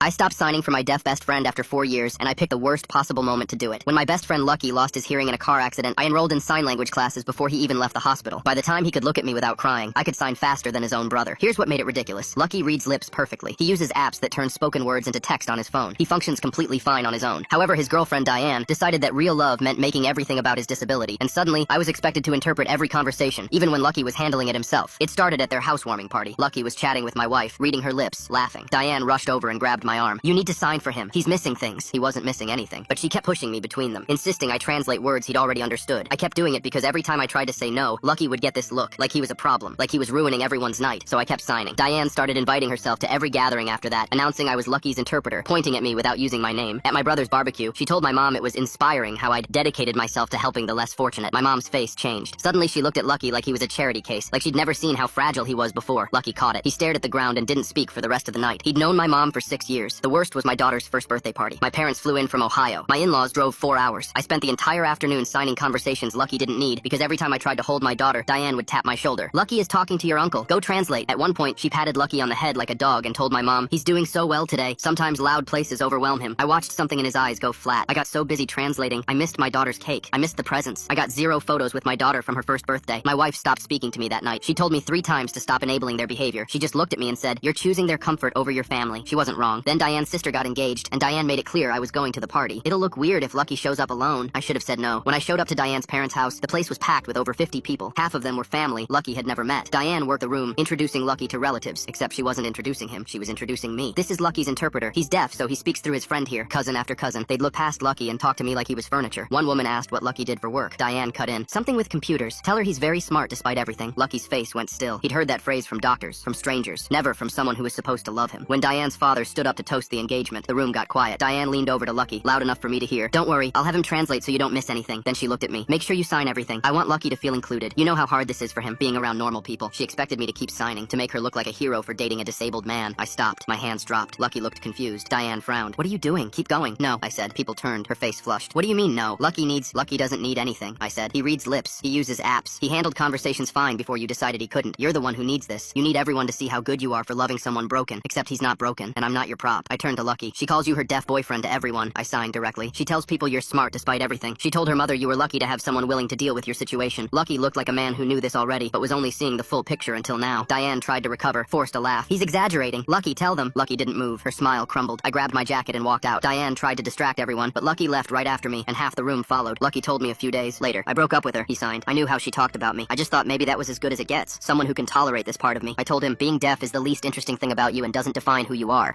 I stopped signing for my deaf best friend after 4 years, and I picked the worst possible moment to do it. When my best friend Lucky lost his hearing in a car accident, I enrolled in sign language classes before he even left the hospital. By the time he could look at me without crying, I could sign faster than his own brother. Here's what made it ridiculous. Lucky reads lips perfectly. He uses apps that turn spoken words into text on his phone. He functions completely fine on his own. However, his girlfriend Diane decided that real love meant making everything about his disability, and suddenly, I was expected to interpret every conversation, even when Lucky was handling it himself. It started at their housewarming party. Lucky was chatting with my wife, reading her lips, laughing. Diane rushed over and grabbed my arm. "You need to sign for him. He's missing things." He wasn't missing anything, but she kept pushing me between them, insisting I translate words he'd already understood. I kept doing it because every time I tried to say no, Lucky would get this look, like he was a problem, like he was ruining everyone's night, so I kept signing. Diane started inviting herself to every gathering after that, announcing I was Lucky's interpreter, pointing at me without using my name. At my brother's barbecue, she told my mom it was inspiring how I'd dedicated myself to helping the less fortunate. My mom's face changed. Suddenly she looked at Lucky like he was a charity case, like she'd never seen how fragile he was before. Lucky caught it. He stared at the ground and didn't speak for the rest of the night. He'd known my mom for 6 years. The worst was my daughter's first birthday party. My parents flew in from Ohio. My in-laws drove 4 hours. I spent the entire afternoon signing conversations Lucky didn't need because every time I tried to hold my daughter, Diane would tap my shoulder. "Lucky is talking to your uncle. Go translate." At one point, she patted Lucky on the head like a dog and told my mom, "He's doing so well today. Sometimes loud places overwhelm him." I watched something in his eyes go flat. I got so busy translating, I missed my daughter's cake. I missed the presents. I got 0 photos with my daughter from her first birthday. My wife stopped speaking to me that night. She told me 3 times to stop enabling their behavior. She just looked at me and said, "You're choosing their comfort over your family." She wasn't wrong. Then Diane's sister got engaged, and Diane made it clear I was going to the party. "It'll look weird if Lucky shows up alone." I should have said no. When I showed up to Diane's parents' house, the place was packed with over 50 people. Half of them were family Lucky had never met. Diane worked the room, introducing Lucky to relatives, except she wasn't introducing him, she was introducing me. "This is Lucky's interpreter. He's deaf, so he speaks through his friend here." Cousin after cousin, they'd look past Lucky and talk to me like he was furniture. One woman asked what Lucky did for work. Diane cut in, "Something with computers. Tell her he's very smart despite everything." Lucky's face went still. He'd heard that phrase from doctors, from strangers, never from someone who was supposed to love him. When Diane's father stood up to toast the engagement, the room got quiet. Diane leaned over to Lucky, loud enough for me to hear, "Don't worry, I'll have him translate so you don't miss anything." Then she looked at me. "Make sure you sign everything. I want Lucky to feel included. You know how hard this is for him, being around normal people." She expected me to keep signing, to make her look like a hero for dating a disabled man. I stopped. My hands dropped. Lucky looked confused. Diane frowned. "What are you doing? Keep going." "No," I said. People turned. Her face flushed. "What do you mean, no? Lucky doesn't need anything," I said. "He reads lips. He uses apps. He handled conversations fine before you decided he couldn't. You're the one who needs this. You need everyone to see how good you are for loving someone broken, except he's not broken, and I'm not your prop." I turned to Lucky. "She calls you her deaf boyfriend to everyone." I signed directly. "She tells people you're smart despite everything. She told her mother you were lucky to have someone willing to deal with your situation." Lucky looked like a man who knew this already, but was only seeing the full picture until now. Diane tried to recover, forced a laugh. "He's exaggerating. Lucky, tell them." Lucky didn't move. Her smile crumbled. I grabbed my jacket and walked out. Diane tried to distract everyone, but Lucky left right after me, and half the room followed. Lucky told me a few days later. "I broke up with her," he signed. "I knew how she talked about me. I just thought maybe that was as good as it gets. Someone who can tolerate this part of me." I told him, "Being deaf is the least interesting thing about you and doesn't define who you are."